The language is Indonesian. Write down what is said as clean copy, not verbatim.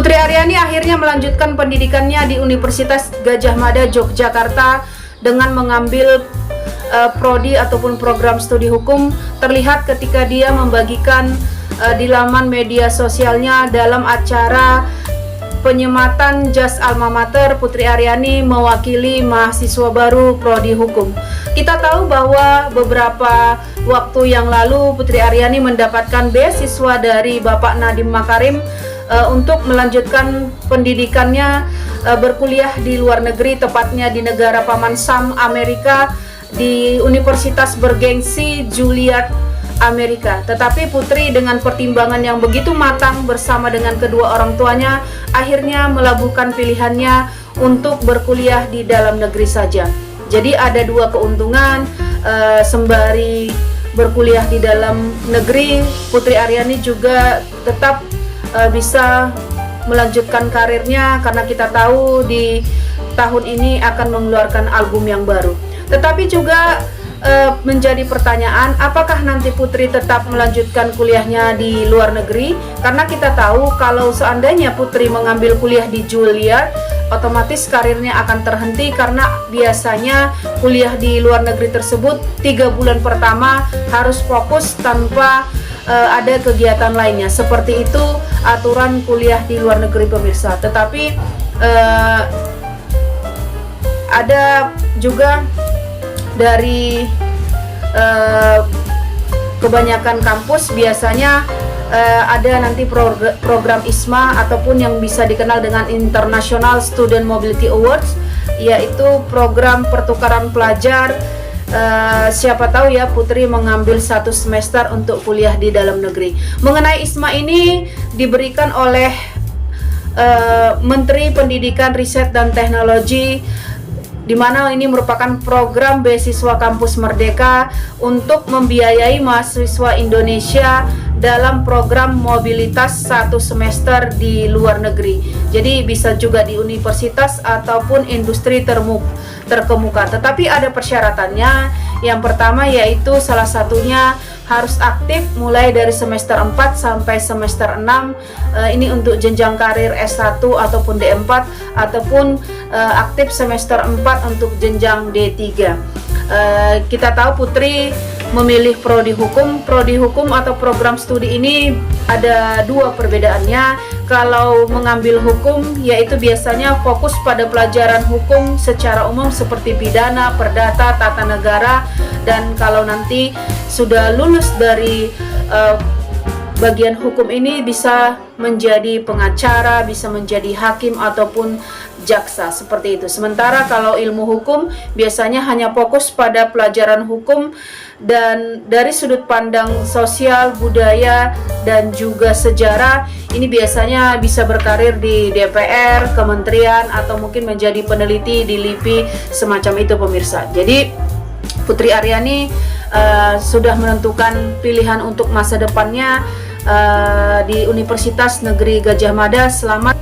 Putri Aryani akhirnya melanjutkan pendidikannya di Universitas Gadjah Mada Yogyakarta dengan mengambil prodi ataupun program studi hukum. Terlihat ketika dia membagikan di laman media sosialnya dalam acara penyematan jas alma mater, Putri Aryani mewakili mahasiswa baru prodi hukum. Kita tahu bahwa beberapa waktu yang lalu Putri Aryani mendapatkan beasiswa dari Bapak Nadiem Makarim untuk melanjutkan pendidikannya berkuliah di luar negeri, tepatnya di negara Paman Sam, Amerika, di Universitas bergengsi Juilliard, Amerika. Tetapi Putri dengan pertimbangan yang begitu matang bersama dengan kedua orang tuanya akhirnya melabuhkan pilihannya untuk berkuliah di dalam negeri saja. Jadi ada dua keuntungan, sembari berkuliah di dalam negeri, Putri Aryani juga tetap bisa melanjutkan karirnya, karena kita tahu di tahun ini akan mengeluarkan album yang baru. Tetapi juga menjadi pertanyaan, apakah nanti Putri tetap melanjutkan kuliahnya di luar negeri? Karena kita tahu kalau seandainya Putri mengambil kuliah di Juilliard, otomatis karirnya akan terhenti, karena biasanya kuliah di luar negeri tersebut 3 bulan pertama harus fokus tanpa ada kegiatan lainnya. Seperti itu aturan kuliah di luar negeri, pemirsa. Tetapi ada juga dari kebanyakan kampus biasanya ada nanti program ISMA ataupun yang bisa dikenal dengan International Student Mobility Awards, yaitu program pertukaran pelajar. Siapa tahu ya Putri mengambil 1 semester untuk kuliah di dalam negeri. Mengenai ISMA ini diberikan oleh Menteri Pendidikan, Riset dan Teknologi, di mana ini merupakan program beasiswa kampus merdeka untuk membiayai mahasiswa Indonesia dalam program mobilitas 1 semester di luar negeri. Jadi bisa juga di universitas ataupun industri terkemuka. Tetapi ada persyaratannya. Yang pertama yaitu salah satunya harus aktif mulai dari semester 4 sampai semester 6. Ini untuk jenjang karir S1 ataupun D4, ataupun aktif semester 4 untuk jenjang D3. Kita tahu Putri memilih prodi hukum atau program studi ini ada 2 perbedaannya. Kalau mengambil hukum, yaitu biasanya fokus pada pelajaran hukum secara umum seperti pidana, perdata, tata negara. Dan kalau nanti sudah lulus dari bagian hukum ini, bisa menjadi pengacara, bisa menjadi hakim ataupun jaksa, seperti itu. Sementara kalau ilmu hukum biasanya hanya fokus pada pelajaran hukum, dan dari sudut pandang sosial, budaya, dan juga sejarah, ini biasanya bisa berkarir di DPR, kementerian, atau mungkin menjadi peneliti di LIPI, semacam itu, pemirsa. Jadi Putri Aryani sudah menentukan pilihan untuk masa depannya di Universitas Negeri Gadjah Mada. Selamat